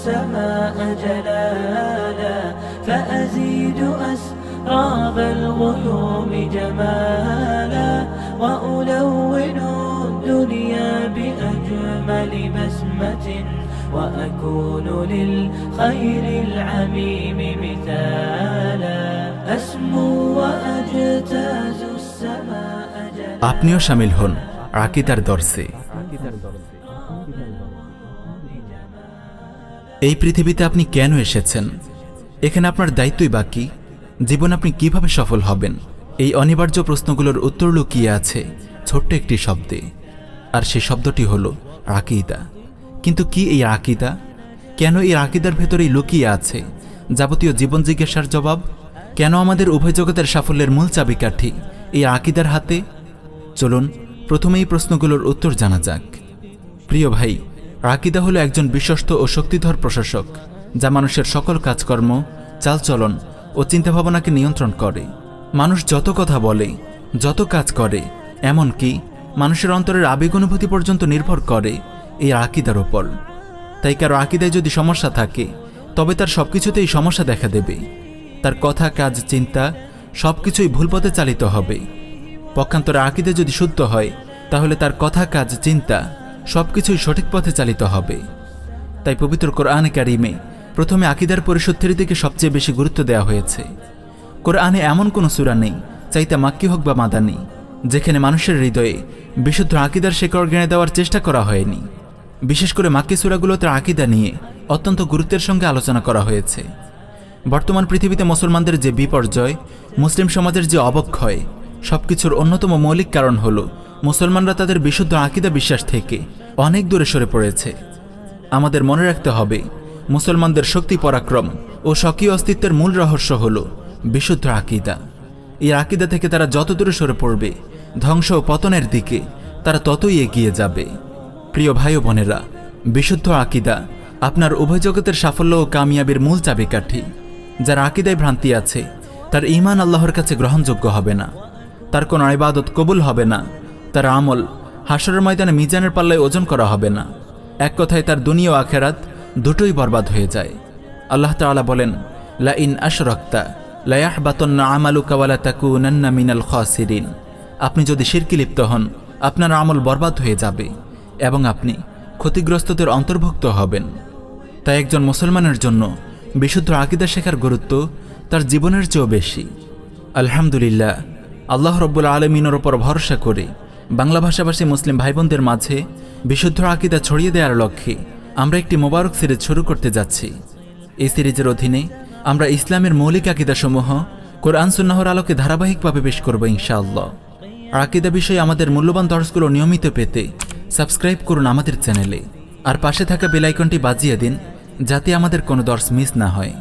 السماء جلالا فأزيد أسراب الغيوم جمالا وألون الدنيا بأجمل بسمة وأكون للخير العميم مثالا أسمو وأجتاز السماء جلالا। আপনিও শামিল হন আকীদার দর্শে। এই পৃথিবীতে আপনি কেন এসেছেন? এখানে আপনার দায়িত্বই বাকি। জীবন আপনি কিভাবে সফল হবেন? এই অনিবার্য প্রশ্নগুলোর উত্তর লুকিয়ে আছে ছোট্ট একটি শব্দে, আর সেই শব্দটি হল আকীদা। কিন্তু কি এই আকীদা? কেন এই আকীদার ভেতরেই লুকিয়ে আছে যাবতীয় জীবন জিজ্ঞাসার জবাব? কেন আমাদের উভয় জগতের সাফল্যের মূল চাবিকাঠি এই আকীদার হাতে? চলুন প্রথমে এই প্রশ্নগুলোর উত্তর জানা যাক। প্রিয় ভাই, আকীদা হলো একজন বিশ্বস্ত ও শক্তিধর প্রশাসক, যা মানুষের সকল কাজকর্ম, চালচলন ও চিন্তাভাবনাকে নিয়ন্ত্রণ করে। মানুষ যত কথা বলে, যত কাজ করে, এমনকি মানুষের অন্তরের আবেগ অনুভূতি পর্যন্ত নির্ভর করে এই আকীদার ওপর। তাই কারো আকীদায় যদি সমস্যা থাকে, তবে তার সবকিছুতেই সমস্যা দেখা দেবে। তার কথা, কাজ, চিন্তা সবকিছুই ভুল পথে চালিত হবে। পক্ষান্তরে আকীদা যদি শুদ্ধ হয়, তাহলে তার কথা, কাজ, চিন্তা সবকিছুই সঠিক পথে চালিত হবে। তাই পবিত্র কোরআনে কারিমে প্রথমে আকীদার পরিশুদ্ধির দিকে সবচেয়ে বেশি গুরুত্ব দেওয়া হয়েছে। কোরআনে এমন কোনো সূরা নেই, চাইতে মাক্কি হোক বা মাদানী, যেখানে মানুষের হৃদয়ে বিশুদ্ধ আকীদার শেকড় গেঁড়ে দেওয়ার চেষ্টা করা হয়নি। বিশেষ করে মাক্কি সূরাগুলোতে আকীদা নিয়ে অত্যন্ত গুরুত্বের সঙ্গে আলোচনা করা হয়েছে। বর্তমান পৃথিবীতে মুসলমানদের যে বিপর্যয়, মুসলিম সমাজের যে অবক্ষয়, সবকিছুর অন্যতম মৌলিক কারণ হল মুসলমানরা তাদের বিশুদ্ধ আকীদা বিশ্বাস থেকে অনেক দূরে সরে পড়েছে। আমাদের মনে রাখতে হবে, মুসলমানদের শক্তি, পরাক্রম ও স্বকীয় অস্তিত্বের মূল রহস্য হল বিশুদ্ধ আকীদা। এই আকীদা থেকে তারা যত দূরে সরে পড়বে, ধ্বংস ও পতনের দিকে তারা ততই এগিয়ে যাবে। প্রিয় ভাই ও বোনেরা, বিশুদ্ধ আকীদা আপনার উভয় জগতের সাফল্য ও কামিয়াবির মূল চাবিকাঠি। যার আকীদায় ভ্রান্তি আছে, তার ঈমান আল্লাহর কাছে গ্রহণযোগ্য হবে না, তার কোনো ইবাদত কবুল হবে না, তার আমল হাশরের ময়দানে মিজানের পাল্লায় ওজন করা হবে না। এক কথায় তার দুনিয়া ও আখিরাত দুটোই বরবাদ হয়ে যায়। আল্লাহ তাআলা বলেন, লা ইন আশরাকতা লা ইয়াহবাতান্না আমালুকা ওয়া লা তাকুনান্না মিনাল খাসিরিন। আপনি যদি শিরকে লিপ্ত হন, আপনার আমল বরবাদ হয়ে যাবে এবং আপনি ক্ষতিগ্রস্তদের অন্তর্ভুক্ত হবেন। তাই একজন মুসলমানের জন্য বিশুদ্ধ আকীদা শেখার গুরুত্ব তার জীবনের চেয়েও বেশি। আলহামদুলিল্লাহ, আল্লাহ রব্বুল আলামিনের ওপর ভরসা করে বাংলা ভাষাভাষী মুসলিম ভাইবোনদের মাঝে বিশুদ্ধ আকীদা ছড়িয়ে দেওয়ার লক্ষ্যে আমরা একটি মোবারক সিরিজ শুরু করতে যাচ্ছি। এই সিরিজের অধীনে আমরা ইসলামের মৌলিক আকীদাসমূহ কোরআন সুন্নাহর আলোকে ধারাবাহিকভাবে পেশ করব ইনশাআল্লাহ। আকীদা বিষয়ে আমাদের মূল্যবান দর্শগুলো নিয়মিত পেতে সাবস্ক্রাইব করুন আমাদের চ্যানেলে, আর পাশে থাকা বেল আইকনটি বাজিয়ে দিন যাতে আমাদের কোনো দর্শ মিস না হয়।